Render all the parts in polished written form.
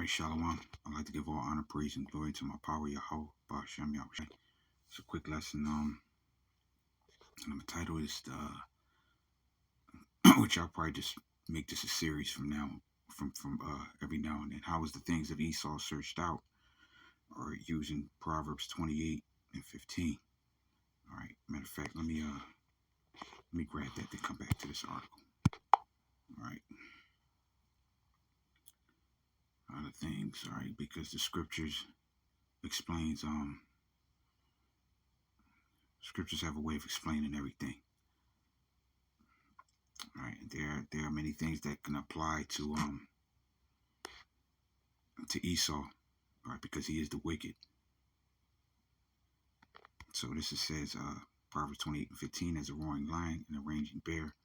All right, Shalom. I'd like to give all honor, praise, and glory to my power, Yahweh, Ba'ashem Yahweh. It's a quick lesson. And I'm entitled this, which I'll probably just make this a series from now, from every now and then. How is the things of Esau searched out, or using Proverbs 28 and 15. All right. Matter of fact, let me grab that, then come back to this article. All right. Other things. All right, because the scriptures explains scriptures have a way of explaining everything. All right, there are many things that can apply to Esau, right? Because he is the wicked. So this says Proverbs 28 and 15, as a roaring lion and a raging bear,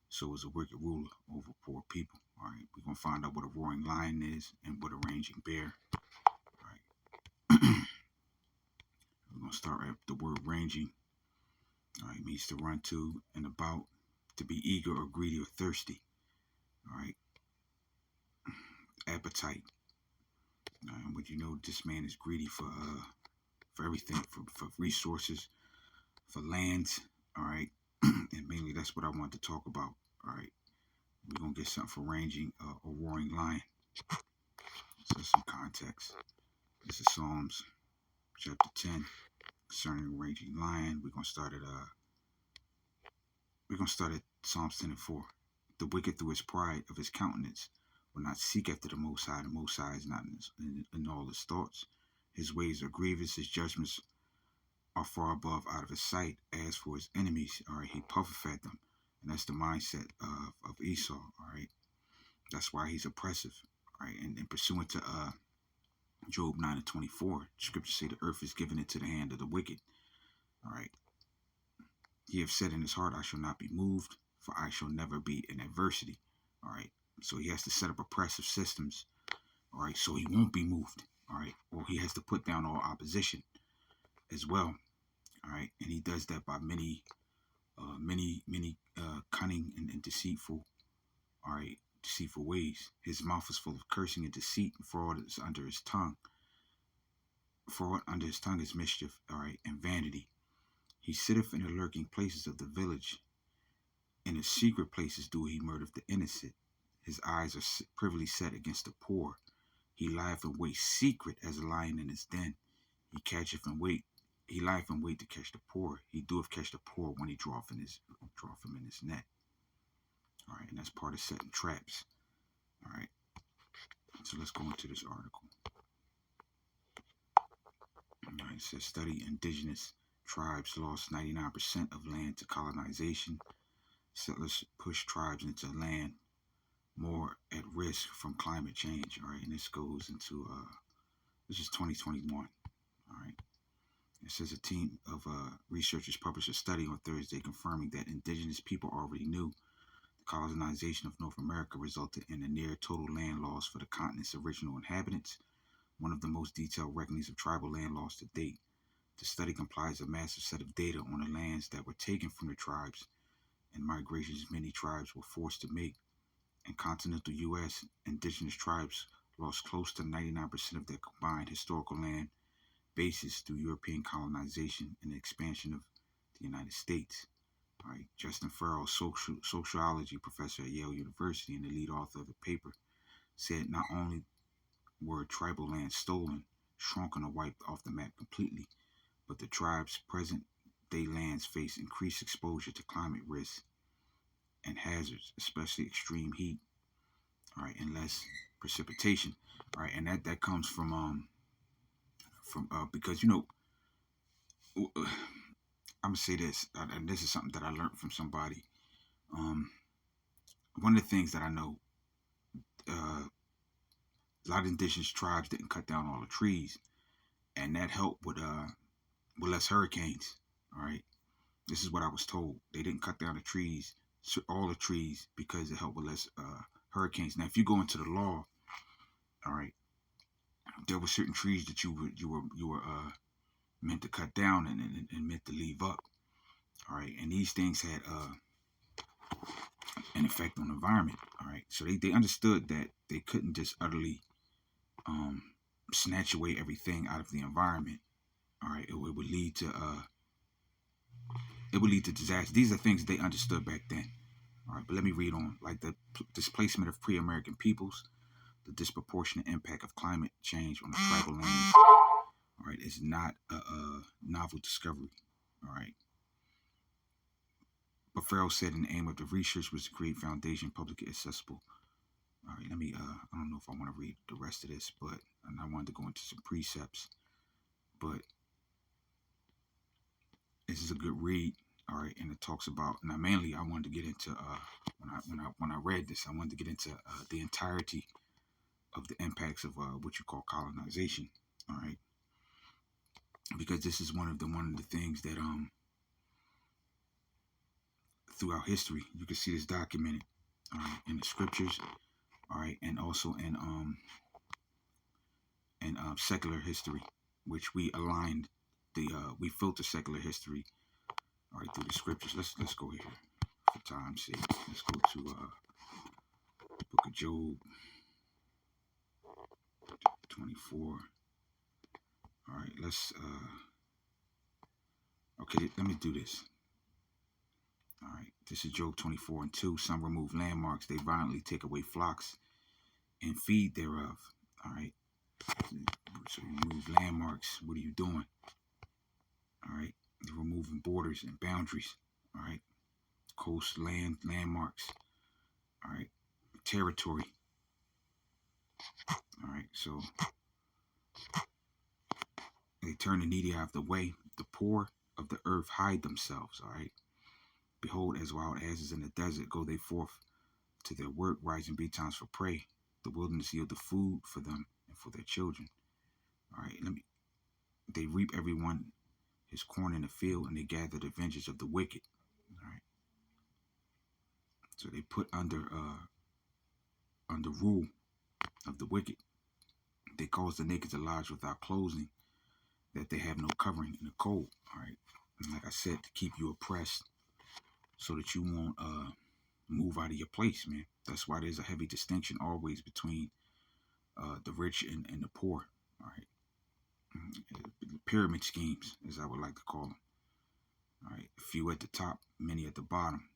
so is a wicked ruler over poor people. All right, we're gonna find out what a roaring lion is and what a raging bear. All right, we're gonna start at the word ranging. All right, means to run to and about, to be eager or greedy or thirsty. All right, appetite. But you know, this man is greedy for everything, for resources, for lands. All right, and mainly that's what I want to talk about. All right, we're gonna get something for ranging a roaring lion. So some context. This is Psalms chapter 10 concerning a raging lion. We're gonna start at Psalms 10 and 4. The wicked, through his pride of his countenance, will not seek after the Most High. The Most High is not in all his thoughts. His ways are grievous. His judgments are far above out of his sight. As for his enemies, all right, he puffeth at them. And that's the mindset of Esau, all right. That's why he's oppressive, all right. And pursuant to Job 9 and 24, scriptures say the earth is given into the hand of the wicked, all right. He have said in his heart, I shall not be moved, for I shall never be in adversity, all right. So he has to set up oppressive systems, all right, so he won't be moved, all right. Or he has to put down all opposition as well, all right. And he does that by many cunning and deceitful, all right, deceitful ways. His mouth is full of cursing and deceit, and fraud is under his tongue. Fraud under his tongue is mischief, all right, and vanity. He sitteth in the lurking places of the village. In the secret places do he murder the innocent. His eyes are privily set against the poor. He lieth in wait secret as a lion in his den. He catcheth in wait. He lieth in wait to catch the poor. He doeth catch the poor when he draweth him in his net. All right, and that's part of setting traps. All right, so let's go into this article. All right, it says study indigenous tribes lost 99% of land to colonization. Settlers push tribes into land more at risk from climate change. All right, and this goes into this is 2021. All right, it says a team of researchers published a study on Thursday confirming that indigenous people already knew the colonization of North America resulted in a near total land loss for the continent's original inhabitants, one of the most detailed reckonings of tribal land loss to date. The study compiles a massive set of data on the lands that were taken from the tribes and migrations many tribes were forced to make. In continental U.S., indigenous tribes lost close to 99% of their combined historical land bases through European colonization and the expansion of the United States. All right, Justin Farrell, sociology professor at Yale University and the lead author of the paper, said not only were tribal lands stolen, shrunken, or wiped off the map completely, but the tribes' present-day lands face increased exposure to climate risks and hazards, especially extreme heat, all right, and less precipitation, all right, and that comes from because you know, I'm gonna say this, and this is something that I learned from somebody. One of the things that I know, a lot of indigenous tribes didn't cut down all the trees, and that helped with less hurricanes. All right, this is what I was told. They didn't cut down the trees, all the trees, because it helped with less hurricanes. Now, if you go into the law, all right, there were certain trees that you were meant to cut down and meant to leave up. All right, and these things had an effect on the environment. All right, so they understood that they couldn't just utterly snatch away everything out of the environment. All right, it would lead to disaster. These are things they understood back then. All right, but let me read on. Like the displacement of pre-American peoples, the disproportionate impact of climate change on the tribal lands. All right, is not a novel discovery. All right. But Farrell said an aim of the research was to create foundation publicly accessible. All right, let me, I don't know if I want to read the rest of this, but, and I wanted to go into some precepts, but this is a good read. All right, and it talks about, now mainly I wanted to get into, when I read this, I wanted to get into the entirety of the impacts of what you call colonization. All right, because this is one of the things that throughout history you can see this documented, all right, in the scriptures, all right, and also in secular history, which we aligned we filter secular history, all right, through the scriptures. Let's go here for time's sake. Let's go to the book of Job 24. All right, let's okay, let me do this. All right, this is Job 24:2. Some remove landmarks, they violently take away flocks and feed thereof. All right, so you remove landmarks. What are you doing? All right, you're removing borders and boundaries. All right, coast, land, landmarks. All right, territory. All right, so they turn the needy out of the way. The poor of the earth hide themselves. All right, behold, as wild asses in the desert go they forth to their work, rising betimes for prey. The wilderness yield the food for them and for their children. All right, they reap everyone his corn in the field, and they gather the vengeance of the wicked. All right, so they put under rule of the wicked. They cause the naked to lodge without clothing, that they have no covering in the cold. All right, and like I said, to keep you oppressed, so that you won't move out of your place, man. That's why there's a heavy distinction always between the rich and the poor. All right, pyramid schemes, as I would like to call them. All right, few at the top, many at the bottom.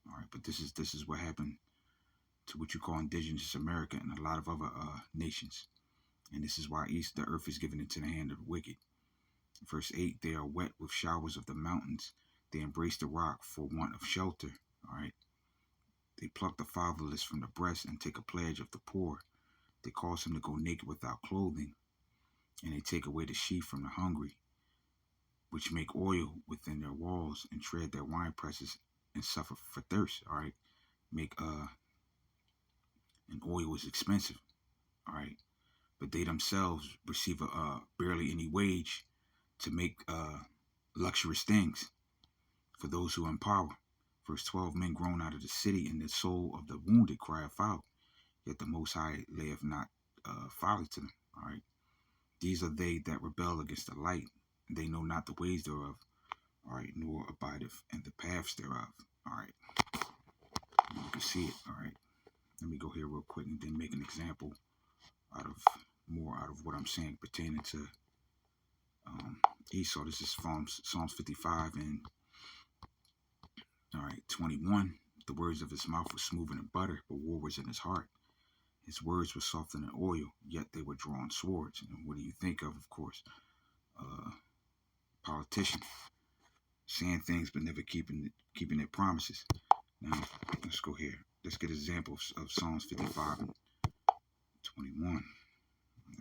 All right, but this is what happened to what you call indigenous America and a lot of other nations. And this is why the earth is given into the hand of the wicked. Verse 8, they are wet with showers of the mountains. They embrace the rock for want of shelter. All right. They pluck the fatherless from the breast and take a pledge of the poor. They cause him to go naked without clothing. And they take away the sheep from the hungry, which make oil within their walls and tread their wine presses and suffer for thirst. All right. And oil is expensive. All right. But they themselves receive barely any wage to make luxurious things for those who are in power. Verse 12, men groan out of the city, and the soul of the wounded crieth out. Yet the Most High layeth not folly to them. All right. These are they that rebel against the light. They know not the ways thereof. All right. Nor abideth in the paths thereof. All right. You can see it. All right. Let me go here real quick and then make an example out of what I'm saying pertaining to Esau. This is Psalms 55 and 21. The words of his mouth were smoother than butter, but war was in his heart. His words were softer than oil, yet they were drawn swords. And what do you think of course? Politicians saying things but never keeping their promises. Now, let's go here. Let's get an example of Psalms 55 and 21. All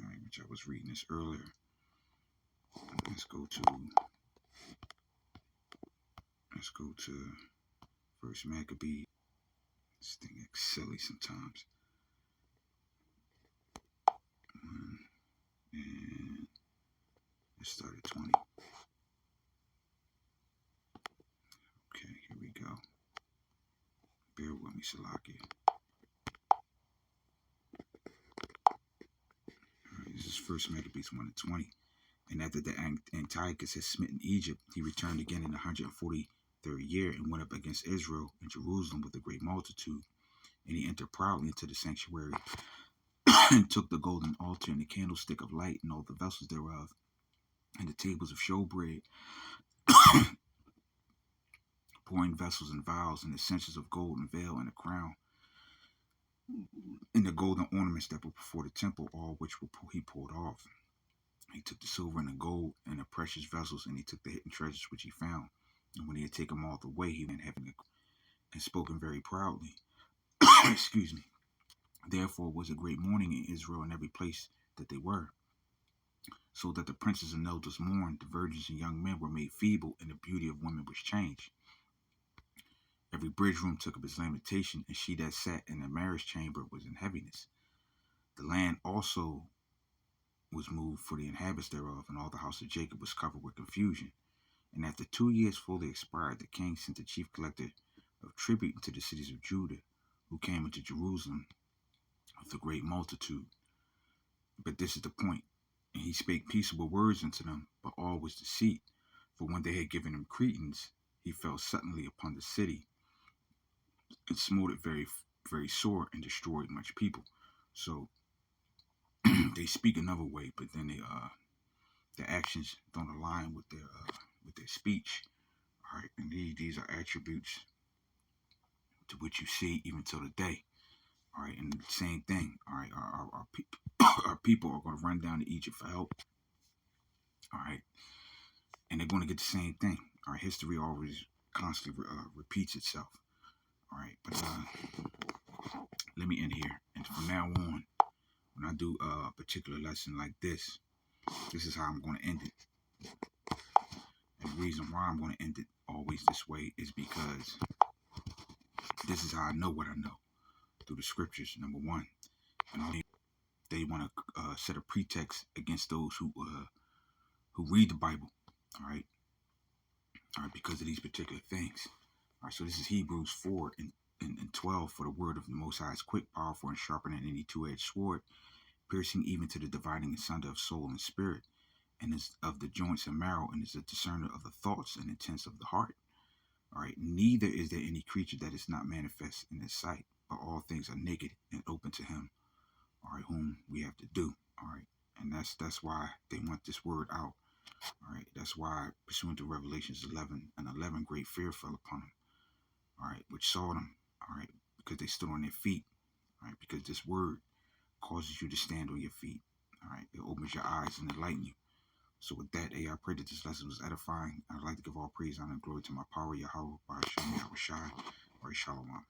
right, which I was reading this earlier. Let's go to First Maccabee. This thing is silly sometimes. And let's start at 20. Okay, here we go. Bear with me, Salaki. Alright, this is First Maccabees 1 and 20. And after the Antiochus had smitten Egypt, he returned again in the 143rd year and went up against Israel and Jerusalem with a great multitude. And he entered proudly into the sanctuary and took the golden altar and the candlestick of light and all the vessels thereof, and the tables of showbread, pouring vessels and vials, and the censers of gold and veil and a crown, and the golden ornaments that were before the temple, all which he pulled off. He took the silver and the gold and the precious vessels, and he took the hidden treasures which he found. And when he had taken them all away, he went heaven and spoken very proudly. Excuse me. Therefore was a great mourning in Israel in every place that they were, so that the princes and elders mourned, the virgins and young men were made feeble, and the beauty of women was changed. Every bridge room took up its lamentation, and she that sat in the marriage chamber was in heaviness. The land also was moved for the inhabitants thereof, and all the house of Jacob was covered with confusion. And after 2 years fully expired, the king sent the chief collector of tribute into the cities of Judah, who came into Jerusalem with a great multitude. But this is the point. And he spake peaceable words unto them, but all was deceit. For when they had given him credence, he fell suddenly upon the city, and smote it very, very sore, and destroyed much people. So they speak another way, but then their actions don't align with their speech. All right, and these are attributes to which you see even till the day. All right, and the same thing. All right, our people are going to run down to Egypt for help. All right, and they're going to get the same thing. All right, history always constantly repeats itself. All right, but let me end here. And from now on, when I do a particular lesson like this is how I'm going to end it. And the reason why I'm going to end it always this way is because this is how I know what I know, through the scriptures, number one. And they want to set a pretext against those who read the Bible, all right, because of these particular things. All right, so this is Hebrews 4 and 12. For the word of the Most High is quick, powerful, and sharper than any two-edged sword, piercing even to the dividing asunder of soul and spirit, and is of the joints and marrow, and is a discerner of the thoughts and intents of the heart. All right, neither is there any creature that is not manifest in his sight, but all things are naked and open to him, all right, whom we have to do. All right, and that's why they want this word out. All right, that's why, pursuant to Revelations 11 and 11, great fear fell upon them. All right, which saw them. All right, because they stood on their feet. All right, because this word causes you to stand on your feet. All right, it opens your eyes and enlightens you. So with that, I pray that this lesson was edifying. I'd like to give all praise, honor, and glory to my power, Yahweh, by Hashem, Yahweh Shai, or Shalom.